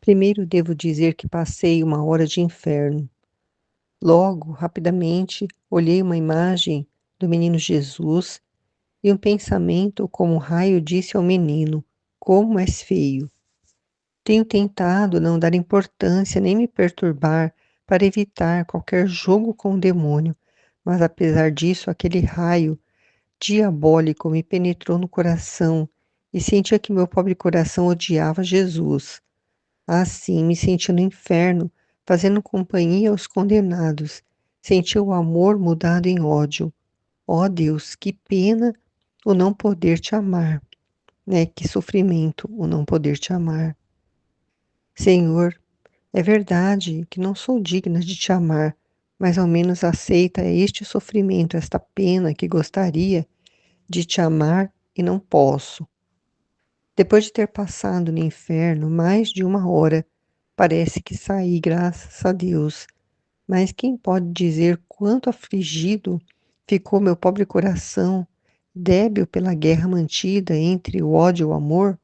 Primeiro devo dizer que passei uma hora de inferno. Logo, rapidamente, olhei uma imagem do menino Jesus e um pensamento como um raio disse ao menino: Como és feio! Tenho tentado não dar importância nem me perturbar para evitar qualquer jogo com o demônio, mas apesar disso, aquele raio diabólico me penetrou no coração e sentia que meu pobre coração odiava Jesus. Assim me senti no inferno, fazendo companhia aos condenados. Senti o amor mudado em ódio. Ó Deus, que pena o não poder te amar, né? Que sofrimento o não poder te amar. Senhor, é verdade que não sou digna de te amar, mas ao menos aceita este sofrimento, esta pena que gostaria de te amar e não posso. Depois de ter passado no inferno mais de uma hora, parece que saí, graças a Deus. Mas quem pode dizer quanto afligido ficou meu pobre coração, débil pela guerra mantida entre o ódio e o amor?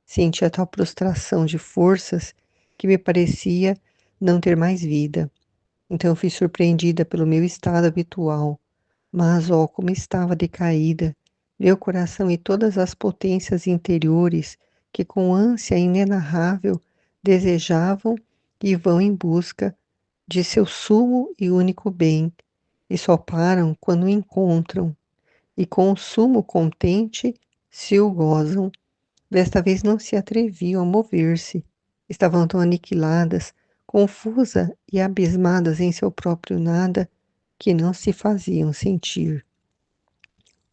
Senti a tal prostração de forças que me parecia não ter mais vida. Então fui surpreendida pelo meu estado habitual. Mas, ó, como estava decaída, meu coração e todas as potências interiores que com ânsia inenarrável desejavam e vão em busca de seu sumo e único bem, e só param quando o encontram, e com o sumo contente se o gozam. Desta vez não se atreviam a mover-se, estavam tão aniquiladas, confusa e abismadas em seu próprio nada, que não se faziam sentir.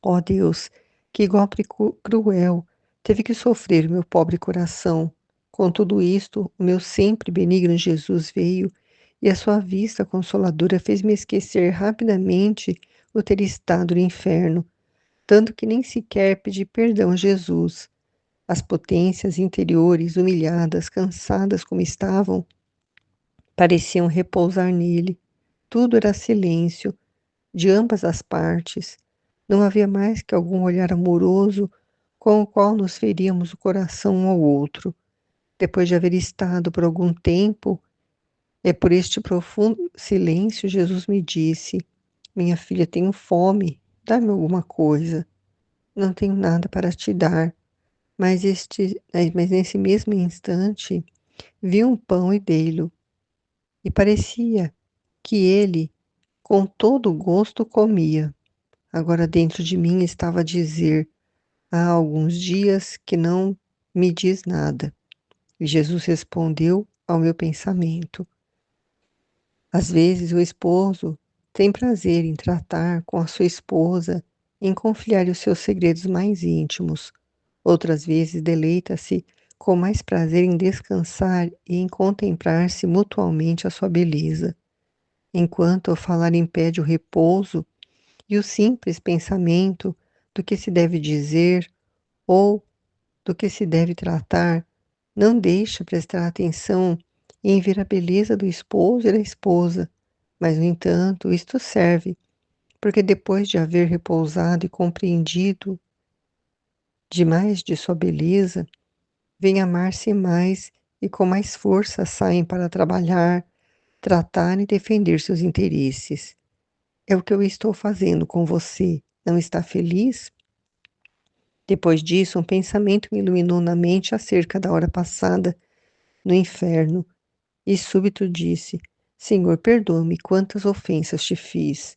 Ó Deus, que golpe cruel teve que sofrer meu pobre coração. Com tudo isto, o meu sempre benigno Jesus veio e a sua vista consoladora fez-me esquecer rapidamente o ter estado no inferno, tanto que nem sequer pedi perdão a Jesus. As potências interiores, humilhadas, cansadas como estavam, pareciam repousar nele. Tudo era silêncio, de ambas as partes. Não havia mais que algum olhar amoroso com o qual nos feríamos o coração um ao outro. Depois de haver estado por algum tempo, por este profundo silêncio, Jesus me disse: Minha filha, tenho fome, dá-me alguma coisa. Não tenho nada para te dar, mas nesse mesmo instante vi um pão e dei-lo, e parecia que ele, com todo o gosto, comia. Agora dentro de mim estava a dizer: há alguns dias que não me diz nada. E Jesus respondeu ao meu pensamento. Às vezes o esposo tem prazer em tratar com a sua esposa, em confiar os seus segredos mais íntimos. Outras vezes deleita-se com mais prazer em descansar e em contemplar-se mutualmente a sua beleza. Enquanto o falar impede o repouso e o simples pensamento do que se deve dizer ou do que se deve tratar, não deixa prestar atenção em ver a beleza do esposo e da esposa. Mas, no entanto, isto serve, porque depois de haver repousado e compreendido demais de sua beleza, vem amar-se mais e com mais força saem para trabalhar, tratar e defender seus interesses. É o que eu estou fazendo com você. Não está feliz? Depois disso, um pensamento me iluminou na mente acerca da hora passada no inferno, e súbito disse: Senhor, perdoa-me quantas ofensas te fiz.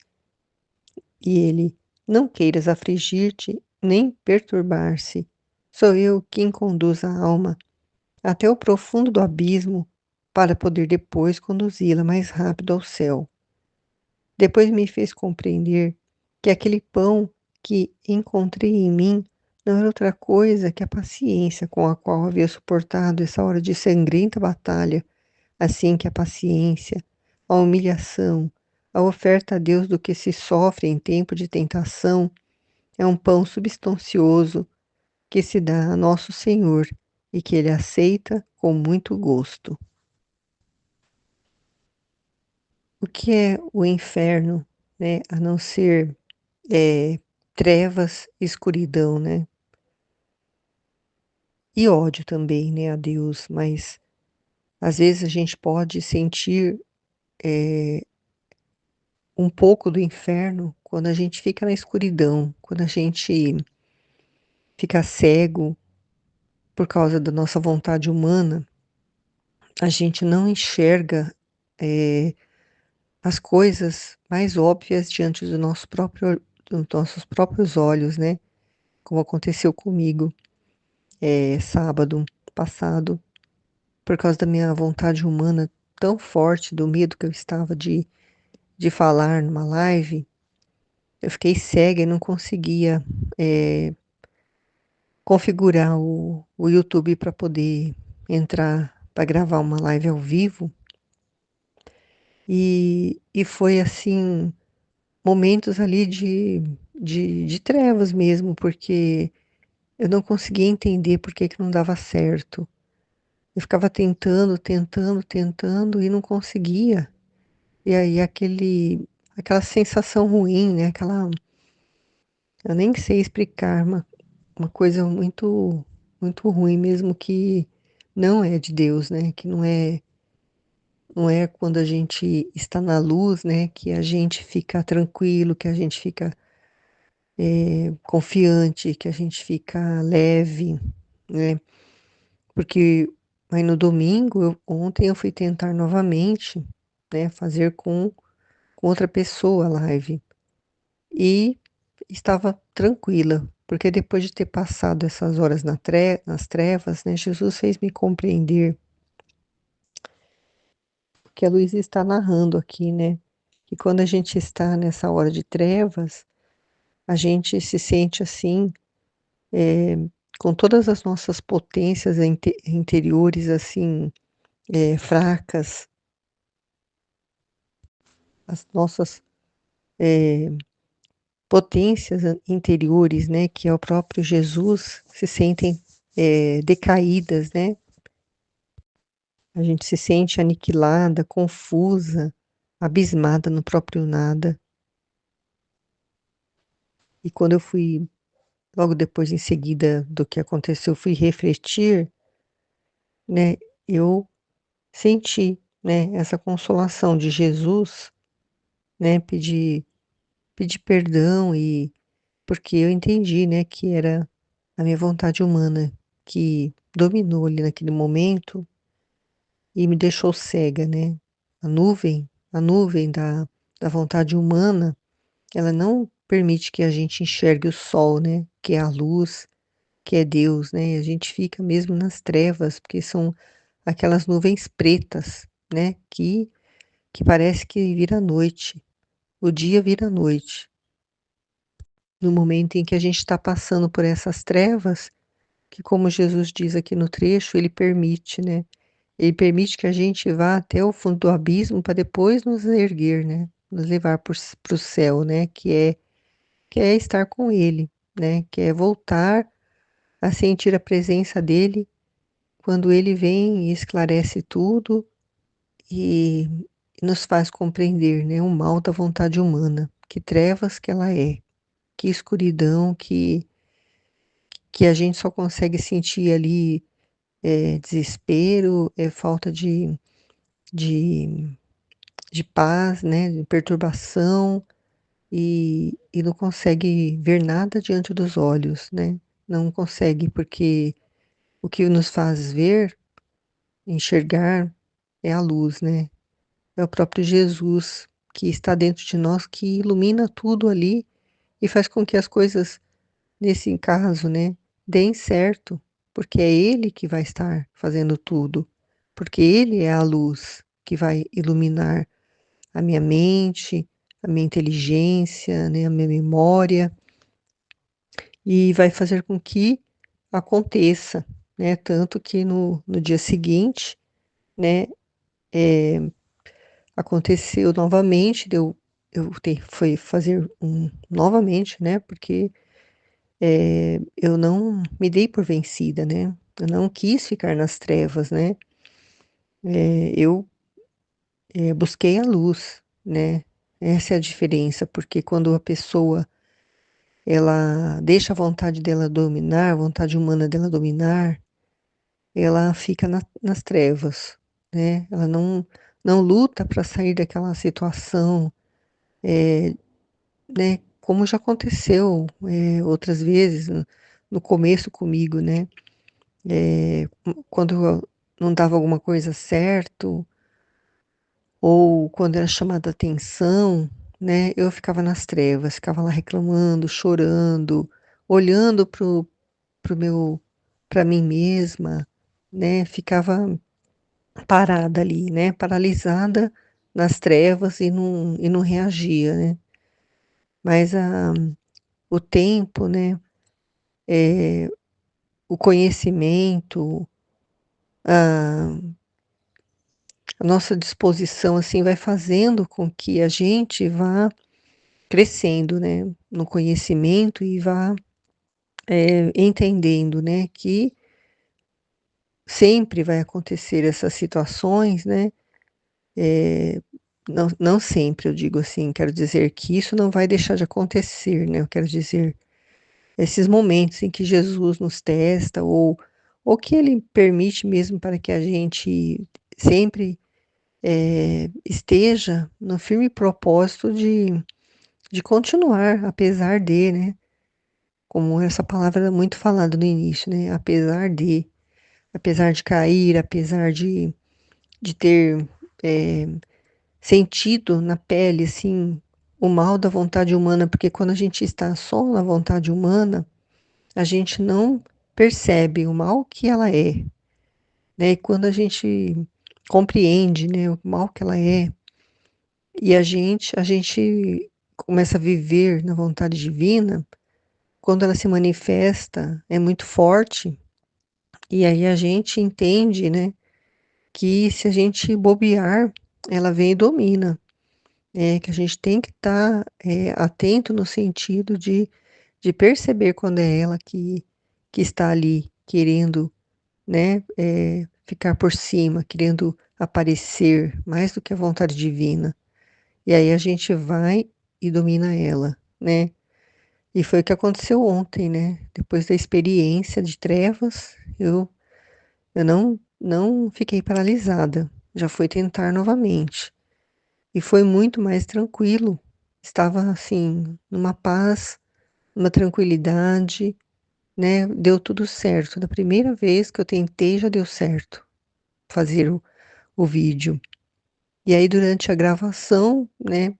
E ele: Não queiras afligir-te, nem perturbar-se. Sou eu quem conduz a alma até o profundo do abismo, para poder depois conduzi-la mais rápido ao céu. Depois me fez compreender que aquele pão que encontrei em mim não era outra coisa que a paciência com a qual havia suportado essa hora de sangrenta batalha, assim que a paciência, a humilhação, a oferta a Deus do que se sofre em tempo de tentação, é um pão substancioso que se dá a nosso Senhor e que Ele aceita com muito gosto. O que é o inferno, né, a não ser trevas, escuridão, né? E ódio também, né, a Deus, mas Às vezes a gente pode sentir um pouco do inferno quando a gente fica na escuridão, quando a gente fica cego por causa da nossa vontade humana, a gente não enxerga eh, as coisas mais óbvias diante dos nossos próprios olhos, né? Como aconteceu comigo sábado passado, por causa da minha vontade humana tão forte, do medo que eu estava de falar numa live, eu fiquei cega e não conseguia configurar o YouTube para poder entrar para gravar uma live ao vivo. E foi assim, momentos ali de trevas mesmo, porque eu não conseguia entender por que que não dava certo. Eu ficava tentando, tentando, tentando e não conseguia. E aí aquela sensação ruim, né? Eu nem sei explicar, uma coisa muito, muito ruim mesmo que não é de Deus, né? Que não é quando a gente está na luz, né? Que a gente fica tranquilo, que a gente fica confiante, que a gente fica leve, né? Porque aí no domingo, ontem eu fui tentar novamente, né? Fazer com outra pessoa a live. E estava tranquila, porque depois de ter passado essas horas nas trevas, né, Jesus fez me compreender o que a Luísa está narrando aqui, né? Que quando a gente está nessa hora de trevas, a gente se sente assim, com todas as nossas potências interiores assim, fracas, as nossas potências interiores, né, que é o próprio Jesus, se sentem decaídas, né? A gente se sente aniquilada, confusa, abismada no próprio nada. E quando eu fui, logo depois, em seguida do que aconteceu, fui refletir, né, eu senti, né, essa consolação de Jesus, né, pedir perdão e porque eu entendi, né, que era a minha vontade humana que dominou ali naquele momento e me deixou cega, né? A nuvem da vontade humana, ela não permite que a gente enxergue o sol, né? Que é a luz, que é Deus, né? A gente fica mesmo nas trevas, porque são aquelas nuvens pretas, né? Que parece que vira noite. O dia vira noite. No momento em que a gente está passando por essas trevas, que como Jesus diz aqui no trecho, ele permite, né? Ele permite que a gente vá até o fundo do abismo para depois nos erguer, né? Nos levar para o céu, né? Que é estar com Ele, né? Que é voltar a sentir a presença dele quando Ele vem e esclarece tudo e, e nos faz compreender, né? O mal da vontade humana, que trevas que ela é, que escuridão que a gente só consegue sentir ali desespero, falta de de paz, né, de perturbação e não consegue ver nada diante dos olhos, né? Não consegue porque o que nos faz ver, enxergar é a luz, né? É o próprio Jesus que está dentro de nós que ilumina tudo ali e faz com que as coisas nesse caso, né, deem certo, porque é ele que vai estar fazendo tudo, porque ele é a luz que vai iluminar a minha mente, a minha inteligência, né, a minha memória, e vai fazer com que aconteça, né? Tanto que no dia seguinte, né, aconteceu novamente, eu foi fazer novamente, né? Porque eu não me dei por vencida, né? Eu não quis ficar nas trevas, né? Eu busquei a luz, né? Essa é a diferença, porque quando a pessoa ela deixa a vontade dela dominar, a vontade humana dela dominar, ela fica nas trevas, né? Ela não luta para sair daquela situação, né? Como já aconteceu, outras vezes no começo comigo, né? Quando eu não dava alguma coisa certo, ou quando era chamada atenção, né? Eu ficava nas trevas, ficava lá reclamando, chorando, olhando pro meu, para mim mesma, né? Ficava parada ali, né? Paralisada nas trevas e não reagia, né? Mas o tempo, né? O conhecimento, a nossa disposição, assim, vai fazendo com que a gente vá crescendo, né? No conhecimento e vá entendendo, né? Que sempre vai acontecer essas situações, né? Não sempre, eu digo assim, quero dizer que isso não vai deixar de acontecer, né? Eu quero dizer, esses momentos em que Jesus nos testa, ou que Ele permite mesmo para que a gente sempre esteja no firme propósito de continuar, apesar de, né? Como essa palavra é muito falada no início, né? Apesar de cair, apesar de ter sentido na pele, assim, o mal da vontade humana, porque quando a gente está só na vontade humana, a gente não percebe o mal que ela é, né? E quando a gente compreende, né, o mal que ela é, e a gente começa a viver na vontade divina, quando ela se manifesta, é muito forte, e aí a gente entende, né, que se a gente bobear, ela vem e domina. Que a gente tem que estar atento no sentido de perceber quando é ela que está ali querendo, né, ficar por cima, querendo aparecer mais do que a vontade divina. E aí a gente vai e domina ela, né? E foi o que aconteceu ontem, né? Depois da experiência de trevas, eu não fiquei paralisada. Já fui tentar novamente. E foi muito mais tranquilo. Estava assim, numa paz, numa tranquilidade, né? Deu tudo certo. Da primeira vez que eu tentei, já deu certo fazer o vídeo. E aí, durante a gravação, né,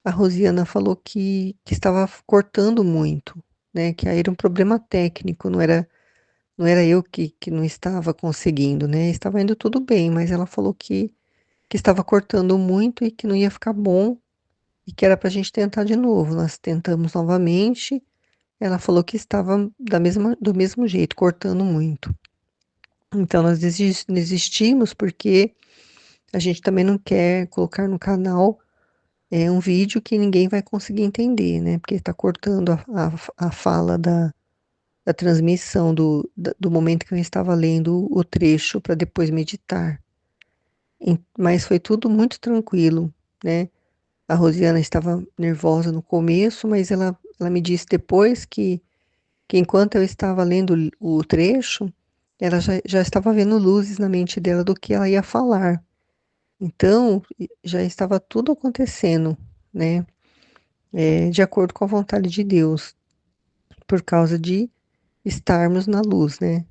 a Rosiana falou que estava cortando muito, né? Que aí era um problema técnico, não era eu que não estava conseguindo, né? Estava indo tudo bem, mas ela falou que estava cortando muito e que não ia ficar bom e que era para a gente tentar de novo. Nós tentamos novamente. Ela falou que estava do mesmo jeito, cortando muito. Então nós desistimos porque a gente também não quer colocar no canal um vídeo que ninguém vai conseguir entender, né? Porque está cortando a fala da transmissão do momento que eu estava lendo o trecho para depois meditar. Mas foi tudo muito tranquilo, né? A Rosiana estava nervosa no começo, mas ela me disse depois que enquanto eu estava lendo o trecho, ela já estava vendo luzes na mente dela do que ela ia falar. Então, já estava tudo acontecendo, né? De acordo com a vontade de Deus, por causa de estarmos na luz, né?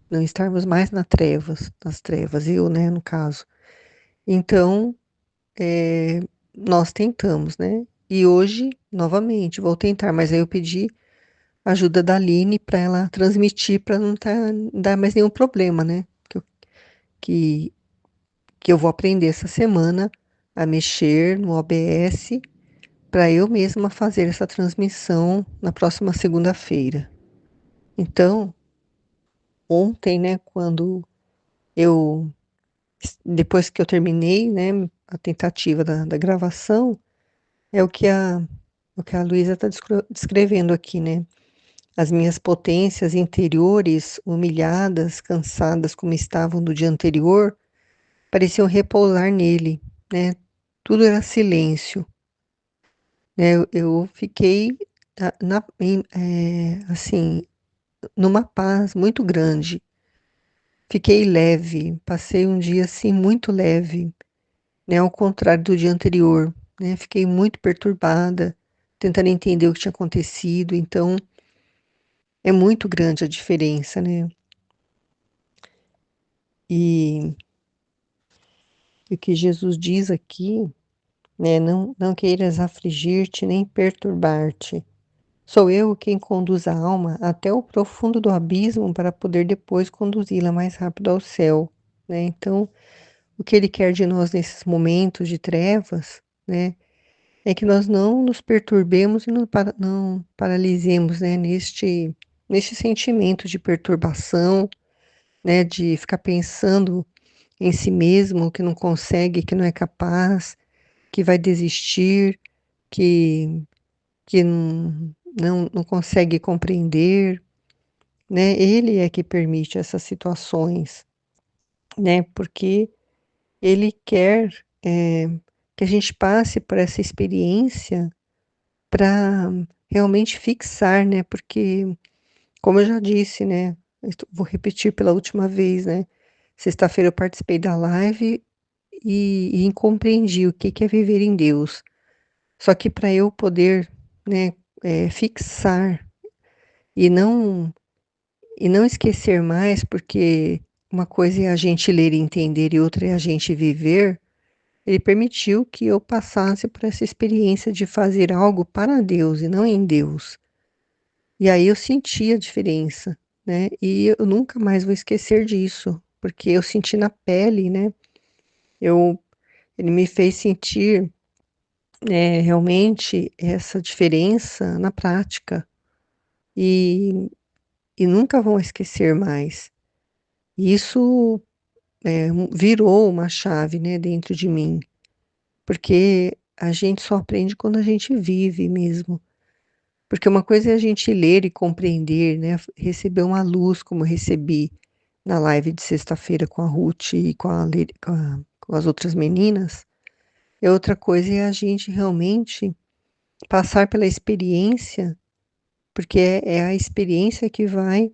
Não estarmos mais nas trevas, eu, né, no caso. Então, nós tentamos, né? E hoje, novamente, vou tentar, mas aí eu pedi ajuda da Aline para ela transmitir para não dar mais nenhum problema, né? Que, que eu vou aprender essa semana a mexer no OBS para eu mesma fazer essa transmissão na próxima segunda-feira. Então, ontem, né, quando eu, depois que eu terminei, né, a tentativa da gravação, é o que a Luísa está descrevendo aqui, né? As minhas potências interiores, humilhadas, cansadas como estavam no dia anterior, pareciam repousar nele, né? Tudo era silêncio, né? Eu fiquei assim, numa paz muito grande, fiquei leve, passei um dia assim muito leve, né, ao contrário do dia anterior, né, fiquei muito perturbada, tentando entender o que tinha acontecido, então é muito grande a diferença, né. E o que Jesus diz aqui, né, não queiras afligir-te nem perturbar-te. Sou eu quem conduz a alma até o profundo do abismo para poder depois conduzi-la mais rápido ao céu, né. Então, o que ele quer de nós nesses momentos de trevas, né, é que nós não nos perturbemos e não paralisemos, né, neste sentimento de perturbação, né, de ficar pensando em si mesmo que não consegue, que não é capaz, que vai desistir, que não consegue compreender, né. Ele é que permite essas situações, né, porque ele quer, que a gente passe por essa experiência para realmente fixar, né, porque, como eu já disse, né, vou repetir pela última vez, né, sexta-feira eu participei da live e compreendi o que que é viver em Deus. Só que para eu poder, né, fixar e não esquecer mais, porque uma coisa é a gente ler e entender e outra é a gente viver. Ele permitiu que eu passasse por essa experiência de fazer algo para Deus e não em Deus. E aí eu senti a diferença, né, e eu nunca mais vou esquecer disso, porque eu senti na pele, né, eu ele me fez sentir, realmente essa diferença na prática, e nunca vão esquecer mais. E isso, virou uma chave, né, dentro de mim, porque a gente só aprende quando a gente vive mesmo. Porque uma coisa é a gente ler e compreender, né, receber uma luz como eu recebi na live de sexta-feira com a Ruth e com as outras meninas, e outra coisa é a gente realmente passar pela experiência, porque é a experiência que vai,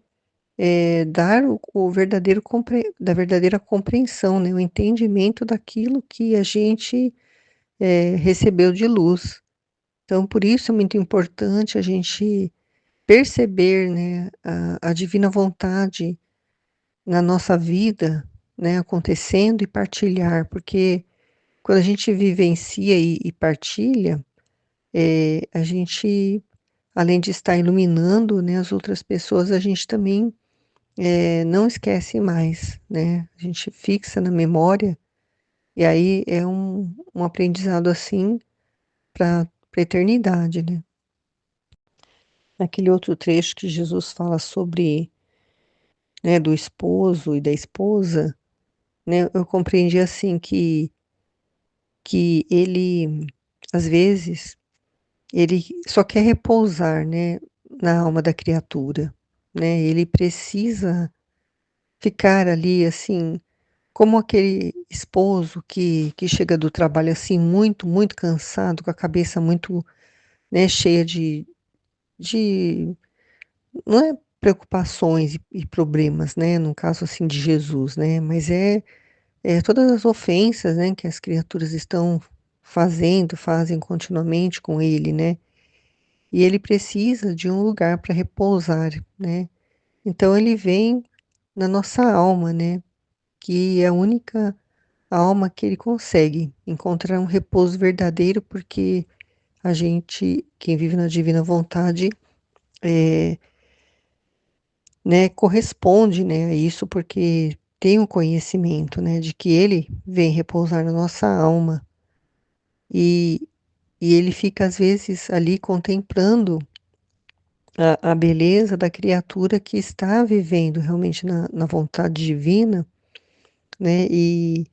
dar o verdadeiro da verdadeira compreensão, né, o entendimento daquilo que a gente, recebeu de luz. Então por isso é muito importante a gente perceber, né, a divina vontade na nossa vida, né, acontecendo e partilhar, porque quando a gente vivencia e partilha, a gente, além de estar iluminando, né, as outras pessoas, a gente também, não esquece mais, né, a gente fixa na memória, e aí é um aprendizado, assim, para a eternidade, né. Naquele outro trecho que Jesus fala sobre, né, do esposo e da esposa, né, eu compreendi assim que ele, às vezes, ele só quer repousar, né, na alma da criatura, né, ele precisa ficar ali, assim, como aquele esposo que chega do trabalho, assim, muito, muito cansado, com a cabeça muito, né, cheia de não é preocupações e problemas, né, no caso, assim, de Jesus, né, mas todas as ofensas, né, que as criaturas estão fazem continuamente com ele, né, e ele precisa de um lugar para repousar, né. Então ele vem na nossa alma, né, que é a única alma que ele consegue encontrar um repouso verdadeiro, porque a gente, quem vive na divina vontade, eh, né, corresponde, né, a isso, porque tem o conhecimento, né, de que ele vem repousar na nossa alma. E ele fica às vezes ali contemplando a beleza da criatura que está vivendo realmente na vontade divina, né, e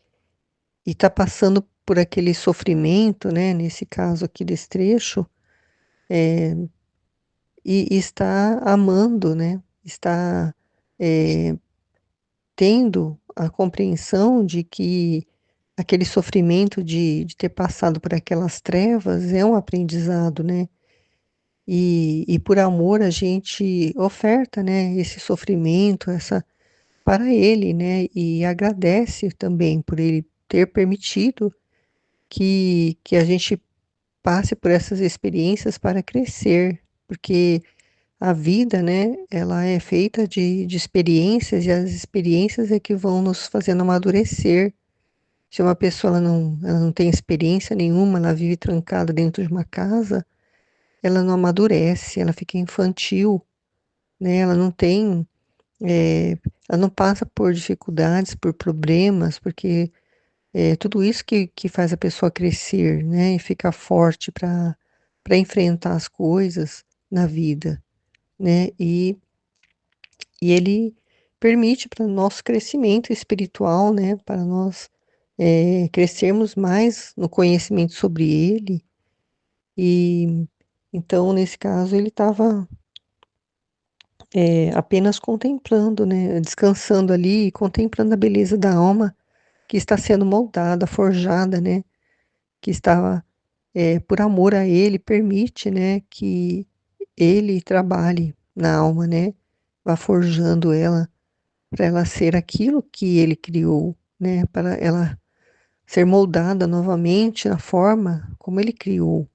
está passando por aquele sofrimento, né, nesse caso aqui desse trecho, e está amando, né, está, eh, tendo a compreensão de que aquele sofrimento de ter passado por aquelas trevas é um aprendizado, né. E por amor a gente oferta, né, esse sofrimento, essa para ele, né, e agradece também por ele ter permitido que a gente passe por essas experiências para crescer, porque a vida, né, ela é feita de experiências e as experiências é que vão nos fazendo amadurecer. Se uma pessoa ela não tem experiência nenhuma, ela vive trancada dentro de uma casa, ela não amadurece, ela fica infantil, né? Ela não tem, eh, ela não passa por dificuldades, por problemas, porque é tudo isso que faz a pessoa crescer, né? E ficar forte para enfrentar as coisas na vida, né? E ele permite para o nosso crescimento espiritual, né? Para nós crescermos mais no conhecimento sobre ele. E então, nesse caso, ele estava apenas contemplando, né? Descansando ali, contemplando a beleza da alma que está sendo moldada, forjada, né? Que estava, por amor a ele, permite, né? Que ele trabalhe na alma, né? Vá forjando ela para ela ser aquilo que ele criou, né? Para ela ser moldada novamente na forma como ele criou.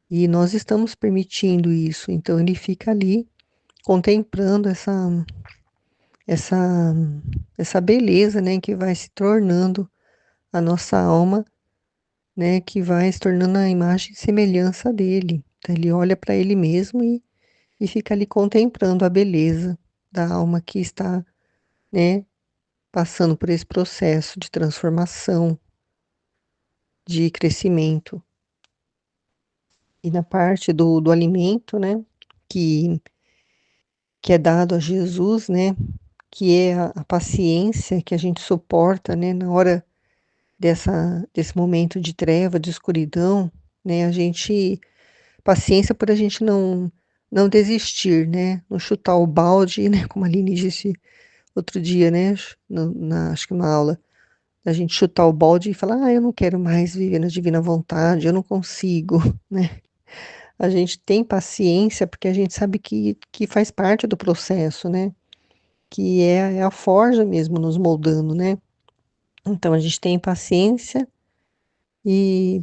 E nós estamos permitindo isso. Então ele fica ali contemplando essa essa beleza, né, que vai se tornando a nossa alma, né, que vai se tornando a imagem e semelhança dele. Então ele olha para ele mesmo e fica ali contemplando a beleza da alma que está, né, passando por esse processo de transformação, de crescimento. E na parte do alimento, né, que, que é dado a Jesus, né, que é a paciência que a gente suporta, né, na hora desse momento de treva, de escuridão, né, a gente, paciência por a gente não desistir, né, não chutar o balde, né, como a Aline disse outro dia, né, acho que uma aula, a gente chutar o balde e falar, eu não quero mais viver na divina vontade, eu não consigo, né, a gente tem paciência porque a gente sabe que faz parte do processo, né? Que é a forja mesmo nos moldando, né? Então a gente tem paciência e,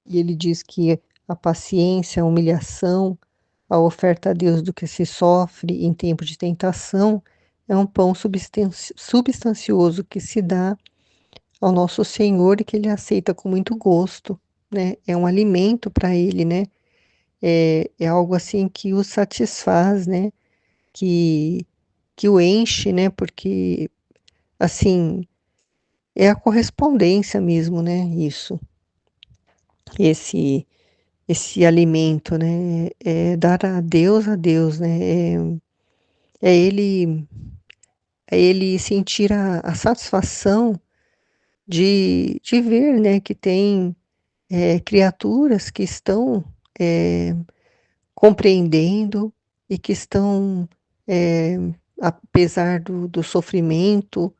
e ele diz que a paciência, a humilhação, a oferta a Deus do que se sofre em tempo de tentação é um pão substancioso que se dá ao nosso Senhor e que ele aceita com muito gosto, né? É um alimento para ele, né? É algo assim que o satisfaz, né? Que, que o enche, né? Porque, assim, é a correspondência mesmo, né? Isso, esse, esse alimento, né? É dar a Deus, né? É ele, é ele sentir a satisfação de ver, né? Que tem criaturas que estão compreendendo e que estão, é, apesar do sofrimento,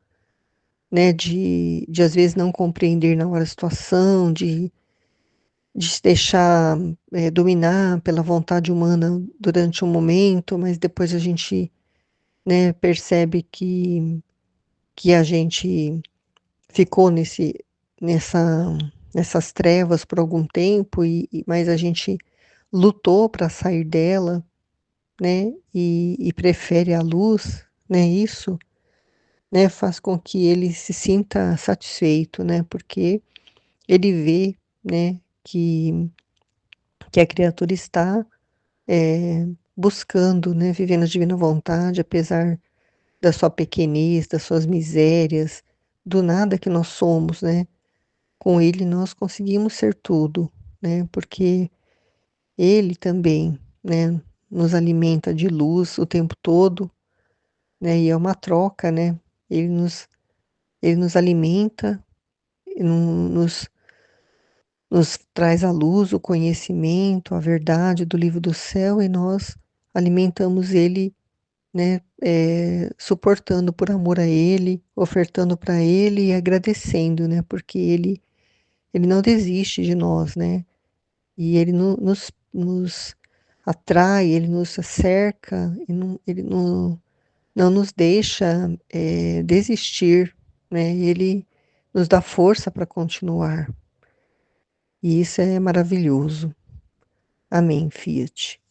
né, de às vezes não compreender na hora a situação, de se deixar dominar pela vontade humana durante um momento, mas depois a gente, né, percebe que a gente ficou nessa, nessas trevas por algum tempo, mas a gente lutou para sair dela, né, e prefere a luz, né, isso, né, faz com que ele se sinta satisfeito, né, porque ele vê, né, que a criatura está buscando, né, vivendo a divina vontade, apesar da sua pequenez, das suas misérias, do nada que nós somos, né? Com ele nós conseguimos ser tudo, né? Porque ele também, né, nos alimenta de luz o tempo todo, né? E é uma troca, né? Ele nos, ele nos alimenta, nos nos traz a luz, o conhecimento, a verdade do livro do céu e nós alimentamos ele, né, suportando por amor a ele, ofertando para ele e agradecendo, né, porque ele não desiste de nós, né, e ele nos atrai, ele nos cerca, ele não nos deixa, desistir, né, ele nos dá força para continuar, e isso é maravilhoso. Amém, Fiat.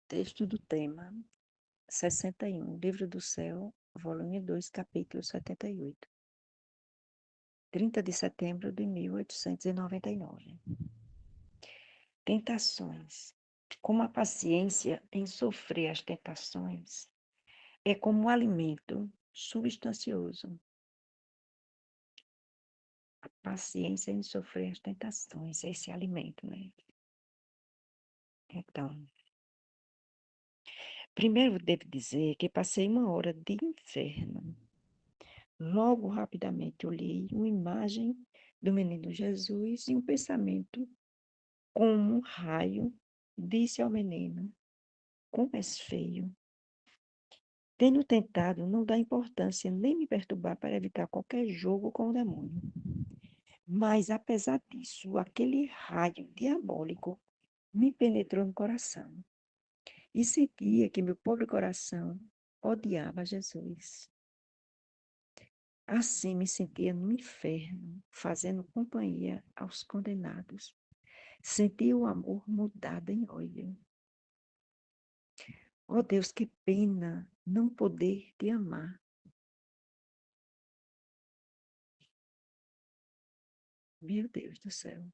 Texto do tema 61, Livro do Céu, volume 2, capítulo 78. 30 de setembro de 1899. Tentações. Como a paciência em sofrer as tentações é como um alimento substancioso. A paciência em sofrer as tentações é esse alimento, né? Então, primeiro devo dizer que passei uma hora de inferno. Logo, rapidamente, olhei uma imagem do menino Jesus e um pensamento, como um raio, disse ao menino: como és feio. Tenho tentado não dar importância nem me perturbar para evitar qualquer jogo com o demônio. Mas, apesar disso, aquele raio diabólico me penetrou no coração e sentia que meu pobre coração odiava Jesus. Assim me sentia no inferno, fazendo companhia aos condenados. Sentia o amor mudado em ódio. Oh Deus, que pena não poder te amar. Meu Deus do céu,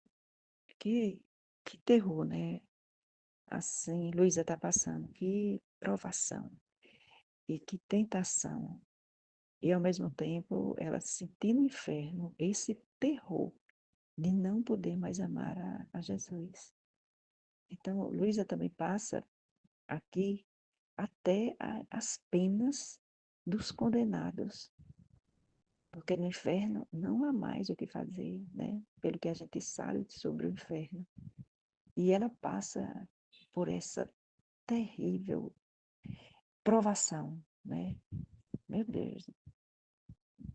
que, que terror, né? Assim, Luísa está passando, que provação e que tentação. E ao mesmo tempo, ela sentiu no inferno esse terror de não poder mais amar a Jesus. Então, Luísa também passa aqui até as penas dos condenados, porque no inferno não há mais o que fazer, né? Pelo que a gente sabe sobre o inferno. E ela passa por essa terrível provação, né? Meu Deus,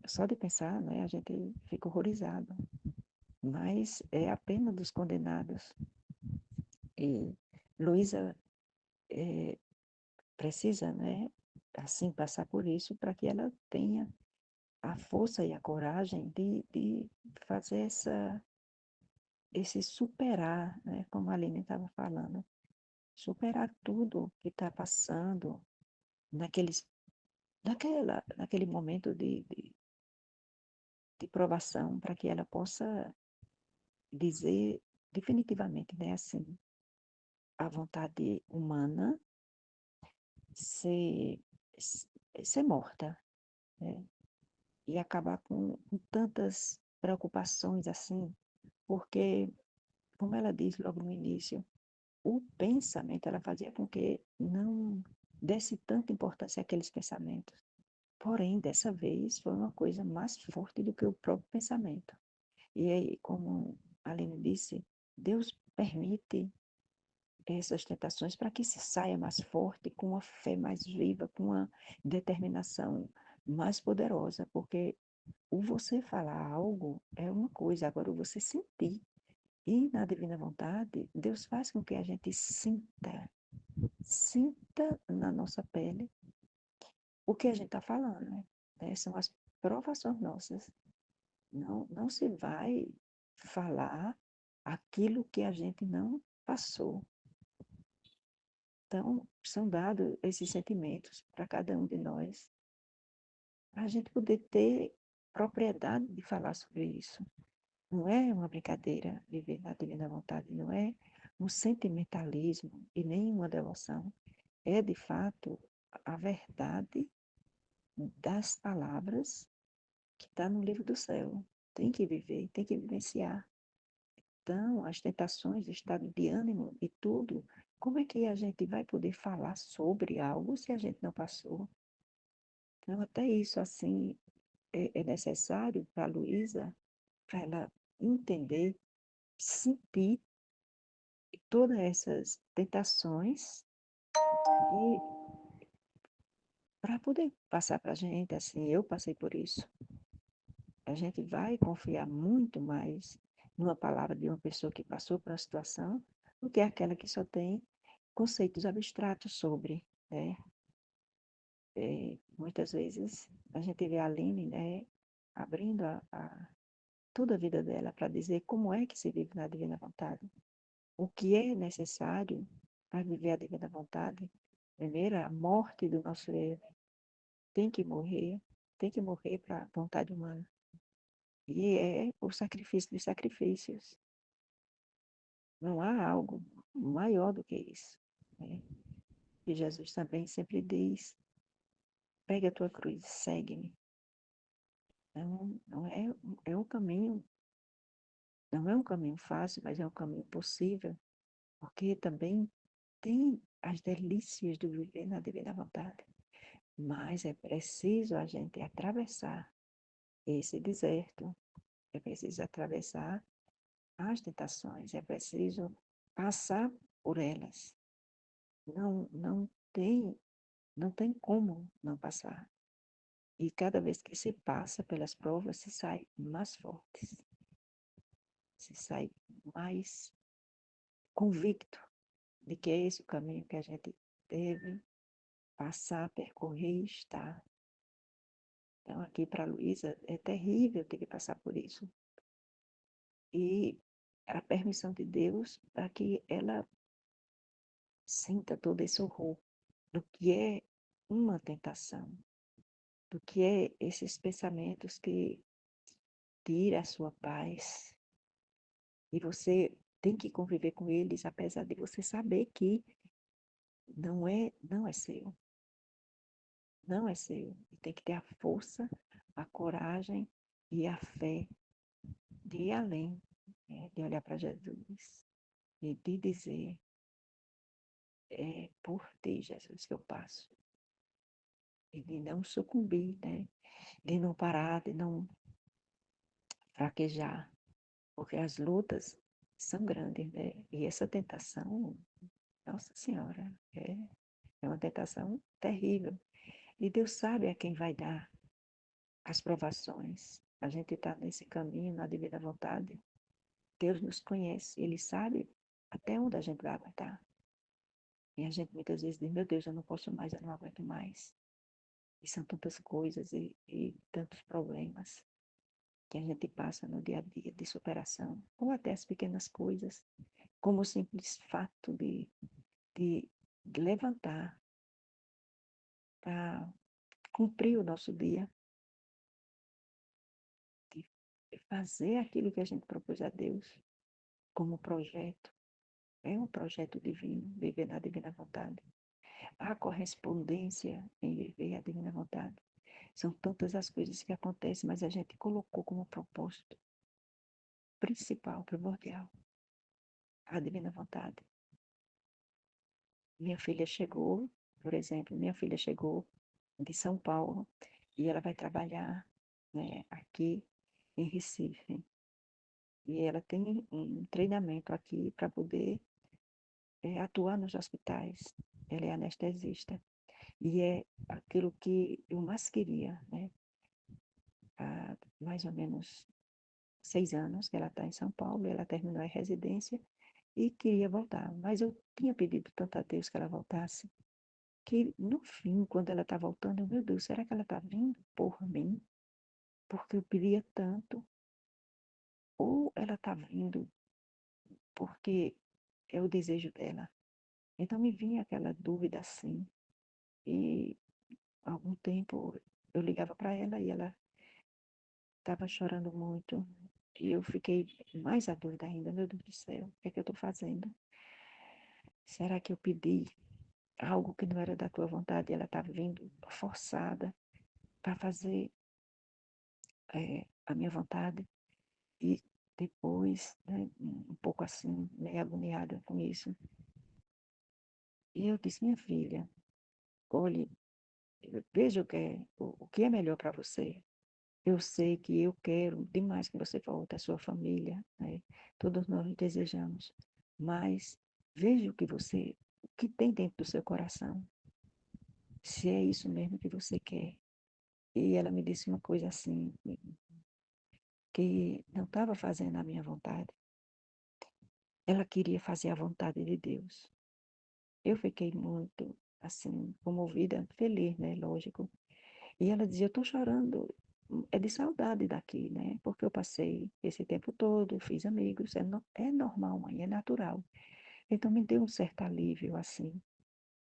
só de pensar, né, a gente fica horrorizado. Mas é a pena dos condenados. E Luísa precisa, né, assim, passar por isso para que ela tenha a força e a coragem de fazer esse superar, né, como a Aline estava falando, superar tudo que está passando naqueles, naquele momento de provação, para que ela possa dizer definitivamente, né, assim, a vontade humana ser, ser morta, né, e acabar com tantas preocupações assim, porque, como ela disse logo no início, o pensamento, ela fazia com que não desse tanta importância àqueles pensamentos. Porém, dessa vez, foi uma coisa mais forte do que o próprio pensamento. E aí, como a Aline disse, Deus permite essas tentações para que se saia mais forte, com uma fé mais viva, com uma determinação mais poderosa, porque o você falar algo é uma coisa, agora o você sentir. E na divina vontade, Deus faz com que a gente sinta na nossa pele o que a gente está falando, né? São as provações nossas. Não se vai falar aquilo que a gente não passou. Então, são dados esses sentimentos para cada um de nós, para a gente poder ter propriedade de falar sobre isso. Não é uma brincadeira viver na divina vontade, não é um sentimentalismo e nem uma devoção. É, de fato, a verdade das palavras que está no livro do céu. Tem que viver, tem que vivenciar. Então, as tentações, o estado de ânimo e tudo, como é que a gente vai poder falar sobre algo se a gente não passou? Então, até isso, assim, é necessário para a Luísa, para ela entender, sentir todas essas tentações e para poder passar para a gente, assim, eu passei por isso. A gente vai confiar muito mais numa palavra de uma pessoa que passou por uma situação do que aquela que só tem conceitos abstratos sobre, né? muitas vezes a gente vê a Aline, né, abrindo toda a vida dela para dizer como é que se vive na divina vontade. O que é necessário para viver a divina vontade? Primeiro, a morte do nosso eu. Tem que morrer, tem que morrer para a vontade humana. E é o sacrifício dos sacrifícios. Não há algo maior do que isso, né? E Jesus também sempre diz: pega a tua cruz, segue-me. Não é, é um caminho, não é um caminho fácil, mas é um caminho possível, porque também tem as delícias do viver na divina vontade. Mas é preciso a gente atravessar esse deserto, é preciso atravessar as tentações, é preciso passar por elas. Não tem, não tem como não passar. E cada vez que se passa pelas provas, se sai mais fortes, se sai mais convicto de que é esse o caminho que a gente deve passar, percorrer e estar. Então, aqui para a Luísa, é terrível ter que passar por isso. E a permissão de Deus para que ela sinta todo esse horror do que é uma tentação, do que é esses pensamentos que tira a sua paz. E você tem que conviver com eles, apesar de você saber que não é seu, não é seu. E tem que ter a força, a coragem e a fé de ir além, né? De olhar para Jesus e de dizer, é por ti, Jesus, que eu passo. E de não sucumbir, né? De não parar, de não fraquejar, porque as lutas são grandes, né? E essa tentação, Nossa Senhora, é uma tentação terrível. E Deus sabe a quem vai dar as provações. A gente está nesse caminho, na devida vontade. Deus nos conhece, Ele sabe até onde a gente vai aguentar. E a gente muitas vezes diz, meu Deus, eu não posso mais, eu não aguento mais. E são tantas coisas e tantos problemas que a gente passa no dia a dia de superação, ou até as pequenas coisas, como o simples fato de levantar para cumprir o nosso dia, de fazer aquilo que a gente propôs a Deus como projeto. É um projeto divino, viver na divina vontade. Há correspondência em viver a divina vontade. São tantas as coisas que acontecem, mas a gente colocou como propósito principal, primordial, a divina vontade. Minha filha chegou, por exemplo, minha filha chegou de São Paulo e ela vai trabalhar, né, aqui em Recife. E ela tem um treinamento aqui para poder atuar nos hospitais. Ela é anestesista. E é aquilo que eu mais queria, né? Há mais ou menos 6 anos que ela está em São Paulo, ela terminou a residência e queria voltar. Mas eu tinha pedido tanto a Deus que ela voltasse, que no fim, quando ela está voltando, meu Deus, será que ela está vindo por mim? Porque eu pedia tanto, ou ela está vindo porque é o desejo dela. Então me vinha aquela dúvida assim, e há algum tempo eu ligava para ela e ela estava chorando muito, e eu fiquei mais a dúvida ainda, meu Deus do céu, o que é que eu estou fazendo? Será que eu pedi algo que não era da tua vontade e ela está vindo forçada para fazer a minha vontade? E depois, né, um pouco assim, meio agoniada com isso. E eu disse, minha filha, olhe, veja o que é melhor para você. Eu sei que eu quero demais que você volte à sua família, né? Todos nós desejamos. Mas veja o que tem dentro do seu coração. Se é isso mesmo que você quer. E ela me disse uma coisa assim, que não estava fazendo a minha vontade. Ela queria fazer a vontade de Deus. Eu fiquei muito assim, comovida, feliz, né? Lógico. E ela dizia, eu estou chorando, é de saudade daqui, né? Porque eu passei esse tempo todo, fiz amigos, é normal, mãe, é natural. Então me deu um certo alívio, assim.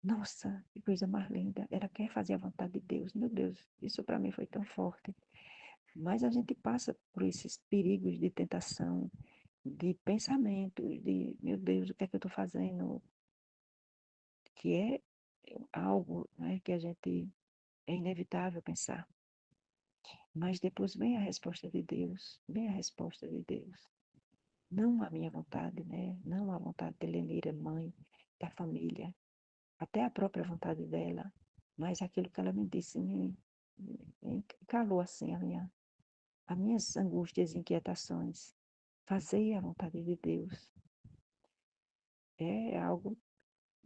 Nossa, que coisa mais linda. Ela quer fazer a vontade de Deus. Meu Deus, isso para mim foi tão forte. Mas a gente passa por esses perigos de tentação, de pensamentos, de, meu Deus, o que é que eu estou fazendo? Que é algo, né, que a gente é inevitável pensar. Mas depois vem a resposta de Deus, vem a resposta de Deus. Não a minha vontade, né? Não a vontade de Lenira, mãe, da família, até a própria vontade dela, mas aquilo que ela me disse me calou assim as minhas angústias e inquietações. Fazer a vontade de Deus é algo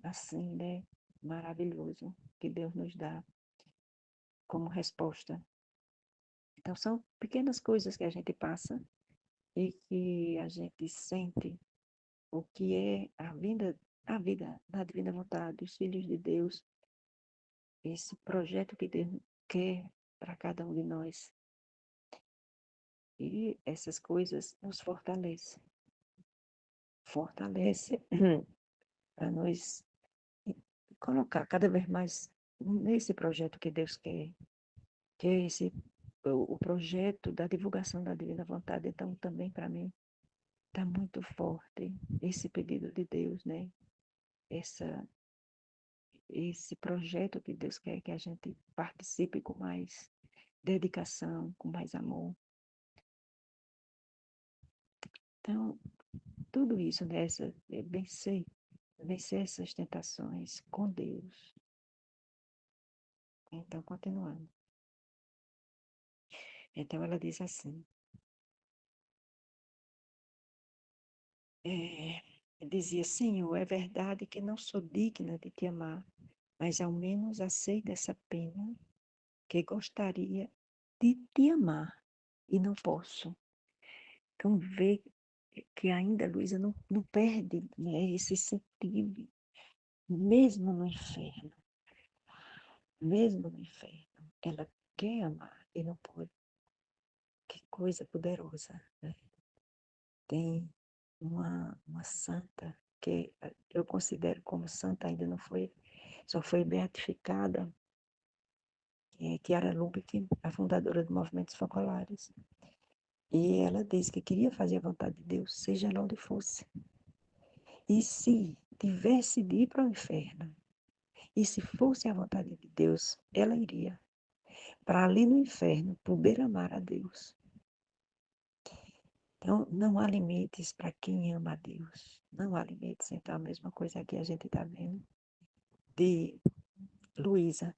assim, né? Maravilhoso que Deus nos dá como resposta. Então, são pequenas coisas que a gente passa e que a gente sente o que é a vida da divina vontade, dos filhos de Deus, esse projeto que Deus quer para cada um de nós. E essas coisas nos fortalece para nós colocar cada vez mais nesse projeto que Deus quer, que é o projeto da divulgação da divina vontade. Então, também para mim está muito forte esse pedido de Deus, né? Essa, esse projeto que Deus quer que a gente participe com mais dedicação, com mais amor. Então, tudo isso, né? Vencer essas tentações com Deus. Então, continuando. Então, ela diz assim, é, dizia, Senhor, é verdade que não sou digna de te amar, mas ao menos aceita essa pena que gostaria de te amar e não posso. Então, vê que ainda Luísa não perde, né, esse sentido, mesmo no inferno, mesmo no inferno, ela quer amar e não pode. Que coisa poderosa, né? Tem uma santa que eu considero como santa, ainda não foi, só foi beatificada, que é Chiara Lubich, a fundadora do Movimentos Focolares. E ela disse que queria fazer a vontade de Deus, seja lá onde fosse. E se tivesse de ir para o inferno, e se fosse a vontade de Deus, ela iria para ali no inferno poder amar a Deus. Então, não há limites para quem ama a Deus. Não há limites. Então, a mesma coisa que a gente está vendo de Luísa.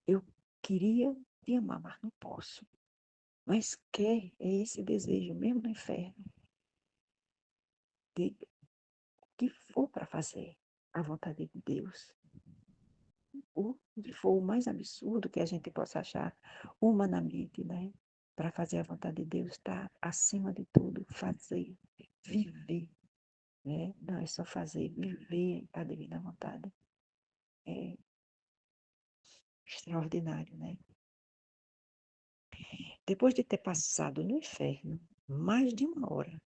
Eu queria te amar, mas não posso. Mas quer é esse desejo, mesmo no inferno, de que for para fazer a vontade de Deus. O que for o mais absurdo que a gente possa achar humanamente, né? Para fazer a vontade de Deus, está acima de tudo, fazer, viver, né? Não é só fazer, viver a divina vontade. É extraordinário, né? Depois de ter passado no inferno mais de uma hora,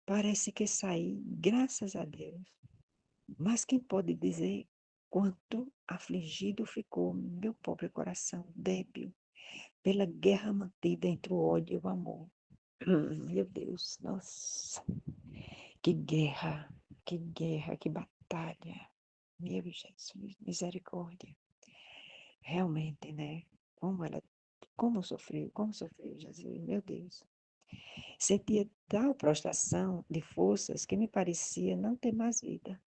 parece que saí, graças a Deus. Mas quem pode dizer quanto afligido ficou meu pobre coração, débil, pela guerra mantida entre o ódio e o amor. Meu Deus, nossa, que batalha. Meu Jesus, misericórdia. Realmente, né? Como sofreu Jesus, meu Deus. Sentia tal prostração de forças que me parecia não ter mais vida.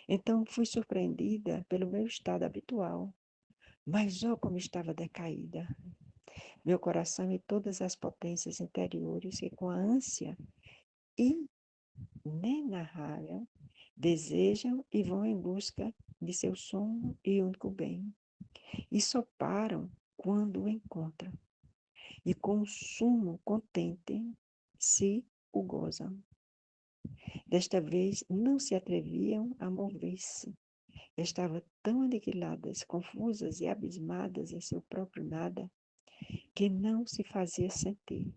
Então fui surpreendida pelo meu estado habitual, mas ó como estava decaída. Meu coração e todas as potências interiores que com a ânsia inenarrável desejam e vão em busca de seu sono e único bem, e só param quando o encontram, e com o sumo contente se o gozam. Desta vez não se atreviam a mover-se, estavam tão aniquiladas, confusas e abismadas em seu próprio nada, que não se fazia sentir.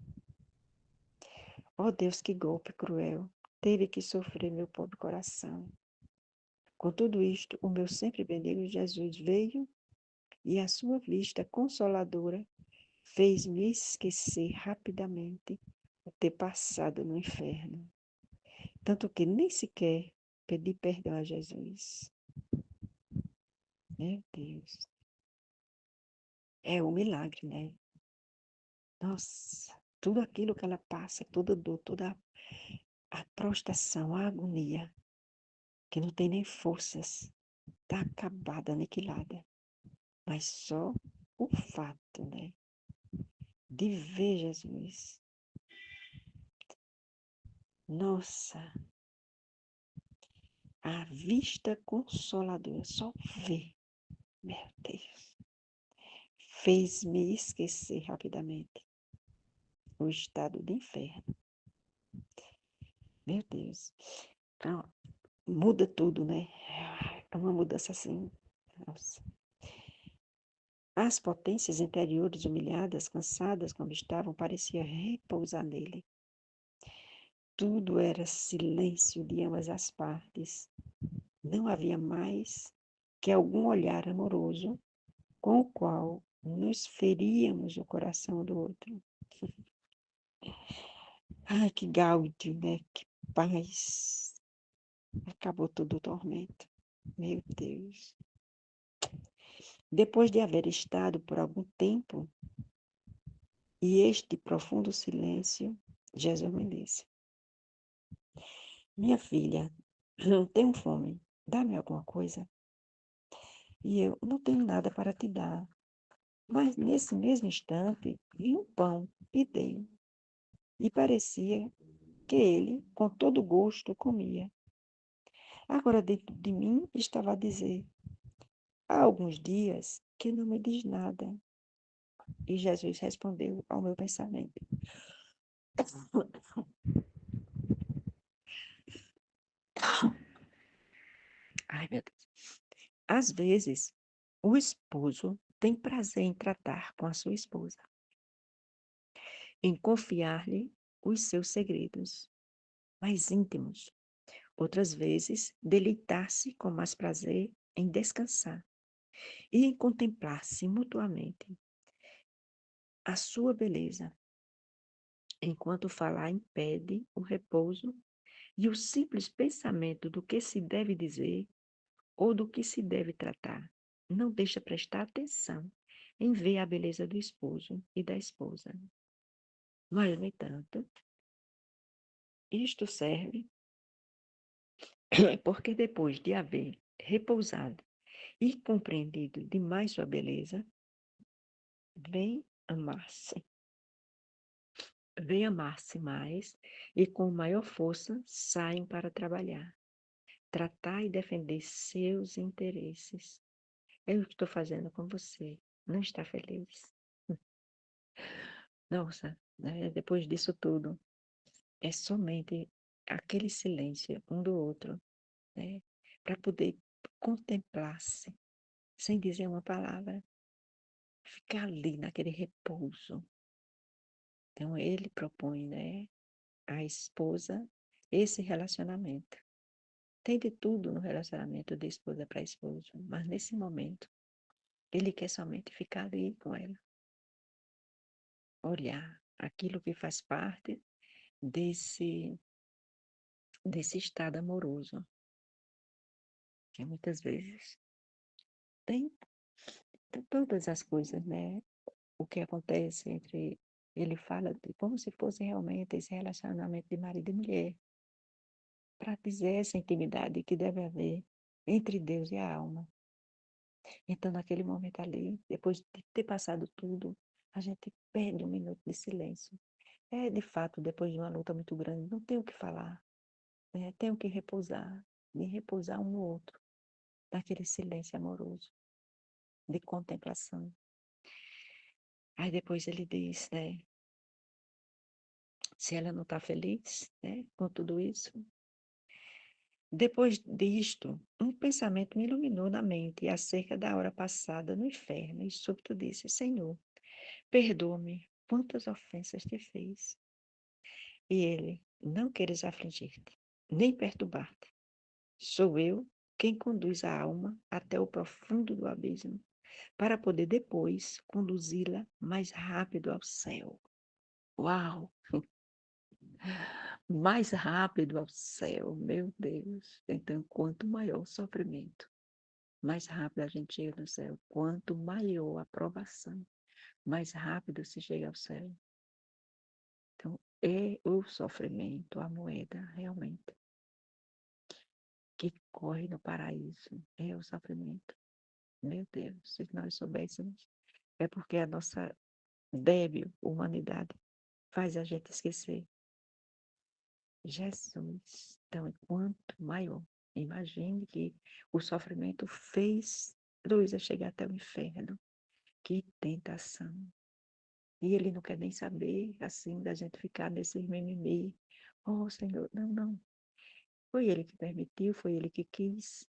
Oh Deus, que golpe cruel teve que sofrer meu pobre coração. Com tudo isto, o meu sempre benigno Jesus veio e a sua vista consoladora fez-me esquecer rapidamente o ter passado no inferno. Tanto que nem sequer pedi perdão a Jesus. Meu Deus. É um milagre, né? Nossa, tudo aquilo que ela passa, toda dor, toda a prostração, a agonia, que não tem nem forças, está acabada, aniquilada. Mas só o fato, né, de ver Jesus. Nossa, a vista consoladora, só ver, meu Deus, fez-me esquecer rapidamente o estado de inferno. Meu Deus. Então, muda tudo, né? É uma mudança assim. Nossa. As potências interiores humilhadas, cansadas como estavam, pareciam repousar nele. Tudo era silêncio de ambas as partes. Não havia mais que algum olhar amoroso com o qual nos feríamos o coração do outro. Ai, que gáudio, né? Que paz. Acabou todo o tormento. Meu Deus. Depois de haver estado por algum tempo, e este profundo silêncio, Jesus me disse: Minha filha, tenho fome, dá-me alguma coisa. E eu não tenho nada para te dar. Mas nesse mesmo instante, vi um pão e dei. E parecia que ele, com todo gosto, comia. Agora, dentro de mim, estava a dizer: há alguns dias que não me diz nada. E Jesus respondeu ao meu pensamento: Ai, meu Deus. Às vezes, o esposo tem prazer em tratar com a sua esposa, em confiar-lhe os seus segredos mais íntimos. Outras vezes, deleitar-se com mais prazer em descansar e em contemplar-se mutuamente a sua beleza, enquanto falar impede o repouso e o simples pensamento do que se deve dizer ou do que se deve tratar. Não deixa prestar atenção em ver a beleza do esposo e da esposa. Mas, no entanto, isto serve porque depois de haver repousado e compreendido demais sua beleza, vem amar-se. Vem amar-se mais e com maior força saem para trabalhar, tratar e defender seus interesses. É o que estou fazendo com você. Não está feliz? Nossa, né? Depois disso tudo, é somente aquele silêncio um do outro, né? Para poder contemplar-se, sem dizer uma palavra, ficar ali naquele repouso. Então, ele propõe, né, à esposa esse relacionamento. Tem de tudo no relacionamento de esposa para esposo, mas nesse momento, ele quer somente ficar ali com ela, olhar aquilo que faz parte desse estado amoroso, que muitas vezes tem todas as coisas, né? O que acontece entre ele fala de como se fosse realmente esse relacionamento de marido e mulher, para dizer essa intimidade que deve haver entre Deus e a alma. Então, naquele momento ali, depois de ter passado tudo, a gente perde um minuto de silêncio. É, de fato, depois de uma luta muito grande, não tem o que falar, né? Tem o que repousar, de repousar um no outro, naquele silêncio amoroso, de contemplação. Aí depois ele diz, né, se ela não está feliz, né, com tudo isso, Depois disto, um pensamento me iluminou na mente acerca da hora passada no inferno, e súbito disse: Senhor, perdoa-me, quantas ofensas te fez. E ele: Não queres afligir-te, nem perturbar-te. Sou eu quem conduz a alma até o profundo do abismo, para poder depois conduzi-la mais rápido ao céu. Uau! Mais rápido ao céu, meu Deus. Então, quanto maior o sofrimento, mais rápido a gente chega no céu. Quanto maior a provação, mais rápido se chega ao céu. Então, é o sofrimento, a moeda, realmente, que corre no paraíso. É o sofrimento. Meu Deus, se nós soubéssemos, é porque a nossa débil humanidade faz a gente esquecer. Jesus, então, quanto maior. Imagine que o sofrimento fez Luísa chegar até o inferno. Que tentação. E ele não quer nem saber, assim, da gente ficar nesse mimimi. Oh, Senhor, não, não. Foi ele que permitiu, foi ele que quis,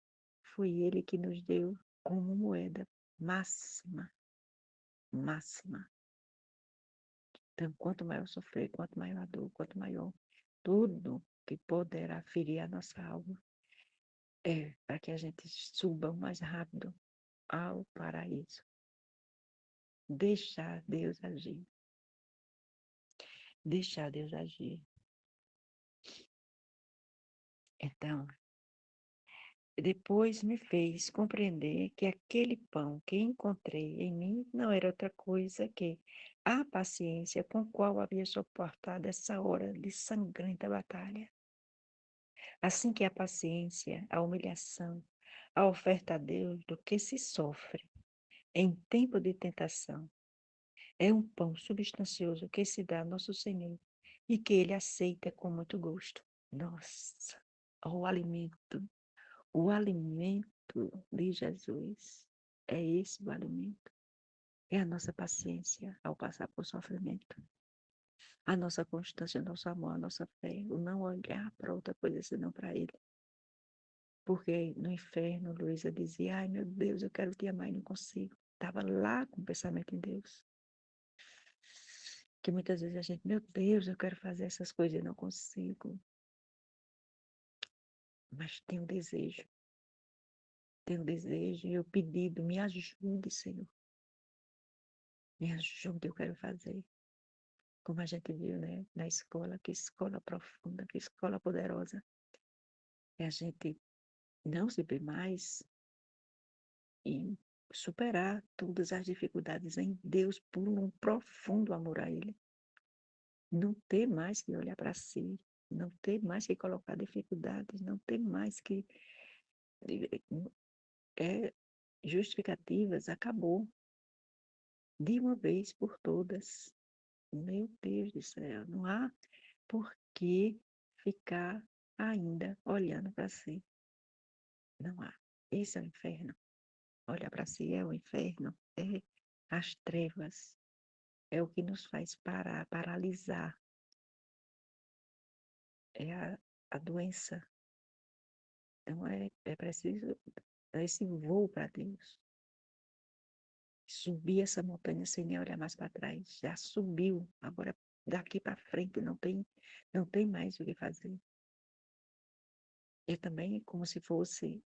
foi ele que nos deu como moeda máxima, máxima. Então, quanto maior sofrer, quanto maior a dor, quanto maior tudo que poderá ferir a nossa alma, é para que a gente suba o mais rápido ao paraíso. Deixar Deus agir. Deixar Deus agir. Então, depois me fez compreender que aquele pão que encontrei em mim não era outra coisa que a paciência com qual havia suportado essa hora de sangrenta batalha. Assim que a paciência, a humilhação, a oferta a Deus do que se sofre em tempo de tentação, é um pão substancioso que se dá a nosso Senhor e que Ele aceita com muito gosto. Nossa, o alimento de Jesus é esse o alimento. É a nossa paciência ao passar por sofrimento, a nossa constância, o nosso amor, a nossa fé, o não olhar para outra coisa senão para Ele. Porque no inferno, Luísa dizia, ai meu Deus, eu quero te amar e não consigo. Estava lá com o pensamento em Deus. Que muitas vezes a gente, meu Deus, eu quero fazer essas coisas e não consigo. Mas tenho desejo e o pedido, me ajude, Senhor. Me ajude, eu quero fazer. Como a gente viu, né, na escola, que escola profunda, que escola poderosa. É a gente não se ver mais e superar todas as dificuldades em Deus por um profundo amor a Ele. Não ter mais que olhar para si, não ter mais que colocar dificuldades, não ter mais que é, justificativas, acabou de uma vez por todas. Meu Deus do céu, não há por que ficar ainda olhando para si. Não há. Esse é o inferno. Olhar para si é o inferno. É as trevas. É o que nos faz parar, paralisar. É a doença. Então é preciso esse voo para Deus. Subir essa montanha sem nem olhar mais para trás. Já subiu. Agora, daqui para frente, não tem mais o que fazer. Eu também, como se fosse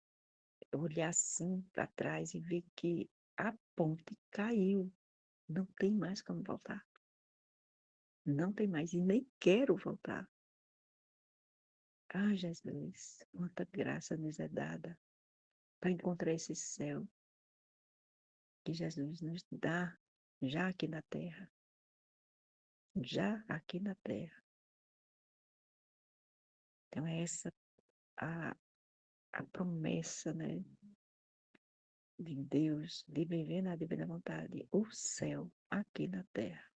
olhar assim para trás e ver que a ponte caiu. Não tem mais como voltar. Não tem mais. E nem quero voltar. Ah, Jesus, quanta graça nos é dada para encontrar esse céu que Jesus nos dá já aqui na terra. Já aqui na terra. Então, é essa a, a promessa, né, de Deus de viver na divina vontade, o céu aqui na terra.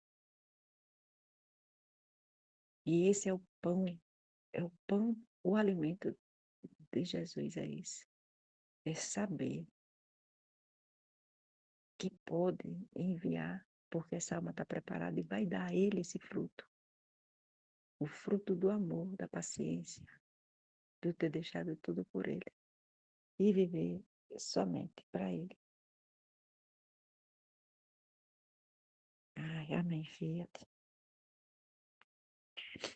E esse é o pão, o alimento de Jesus é esse. É saber que pode enviar, porque essa alma está preparada e vai dar a ele esse fruto. O fruto do amor, da paciência. de eu ter deixado tudo por Ele e viver somente para Ele. Ai, amém, Fiat.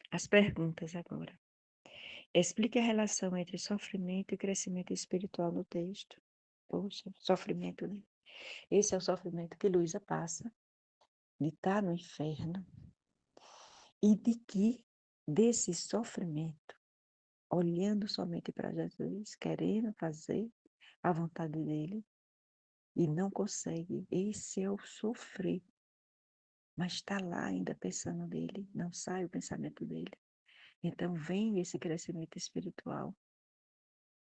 As perguntas agora. Explique a relação entre sofrimento e crescimento espiritual no texto. Poxa, sofrimento, né? Esse é o sofrimento que Luísa passa, de estar no inferno e de que, desse sofrimento, olhando somente para Jesus, querendo fazer a vontade dele e não consegue. Esse é o sofrer. Mas está lá ainda pensando nele, não sai o pensamento dele. Então vem esse crescimento espiritual,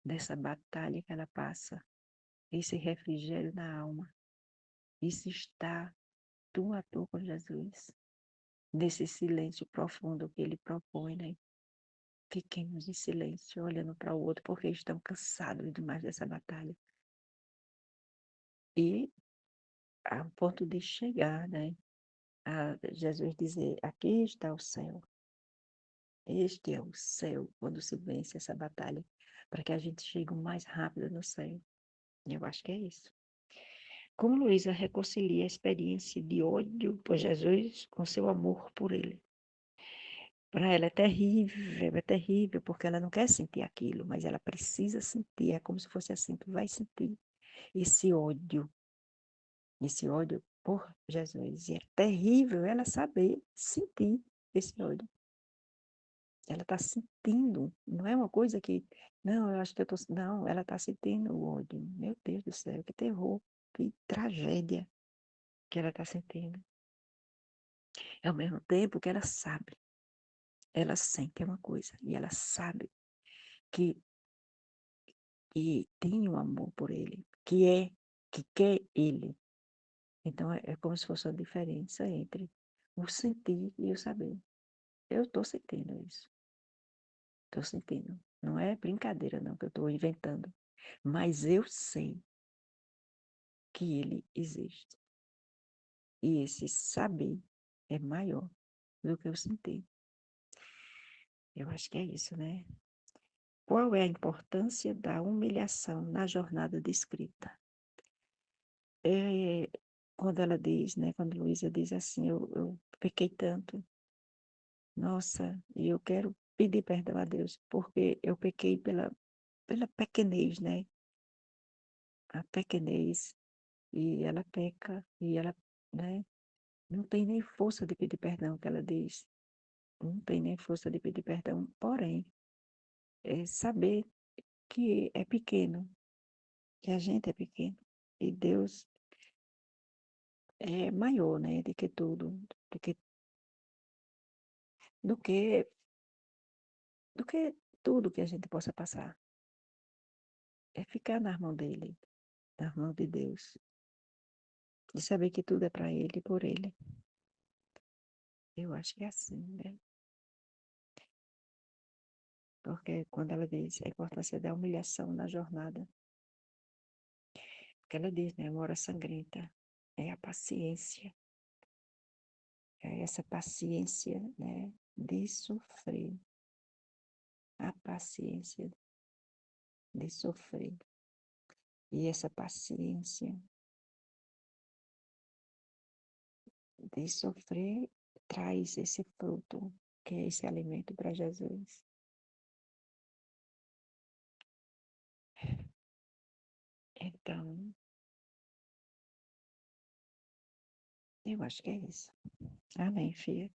dessa batalha que ela passa, esse refrigério na alma, isso está tu a tu com Jesus, nesse silêncio profundo que ele propõe, né? Fiquemos em silêncio, olhando para o outro, porque estão cansados demais dessa batalha. E a ponto de chegar, né? A Jesus dizer, aqui está o céu. Este é o céu, quando se vence essa batalha, para que a gente chegue o mais rápido no céu. Eu acho que é isso. Como Luísa reconcilia a experiência de ódio por Jesus com seu amor por ele? Para ela é terrível, porque ela não quer sentir aquilo, mas ela precisa sentir, é como se fosse assim, tu vai sentir esse ódio por Jesus. E é terrível ela saber sentir esse ódio. Ela está sentindo, não é uma coisa que, não, eu acho que eu estou, não, ela está sentindo o ódio. Meu Deus do céu, que terror, que tragédia que ela está sentindo. Ao mesmo tempo que ela sente uma coisa, e ela sabe que, que tem um amor por ele, que quer ele. Então é como se fosse uma diferença entre o sentir e o saber. Eu estou sentindo isso. Estou sentindo. Não é brincadeira, não, que eu estou inventando. Mas eu sei que ele existe. E esse saber é maior do que o sentir. Eu acho que é isso, né? Qual é a importância da humilhação na jornada de escrita? É, quando ela diz, né? Quando Luísa diz assim, eu pequei tanto. Nossa, e eu quero pedir perdão a Deus, porque eu pequei pela pequenez, né? A pequenez. E ela peca, e ela, né? Não tem nem força de pedir perdão, que ela diz. Não tem nem força de pedir perdão, porém, é saber que é pequeno, que a gente é pequeno. E Deus é maior, né, do que tudo, do que, do que, do que tudo que a gente possa passar. É ficar na mão dele, na mão de Deus. De saber que tudo é para ele e por ele. Eu acho que é assim, né? Porque quando ela diz a importância da humilhação na jornada, porque ela diz, né, uma hora sangrenta, é a paciência. É essa paciência, né, de sofrer. A paciência de sofrer. E essa paciência de sofrer traz esse fruto, que é esse alimento para Jesus. Então, eu acho que é isso. Amém, Fiat.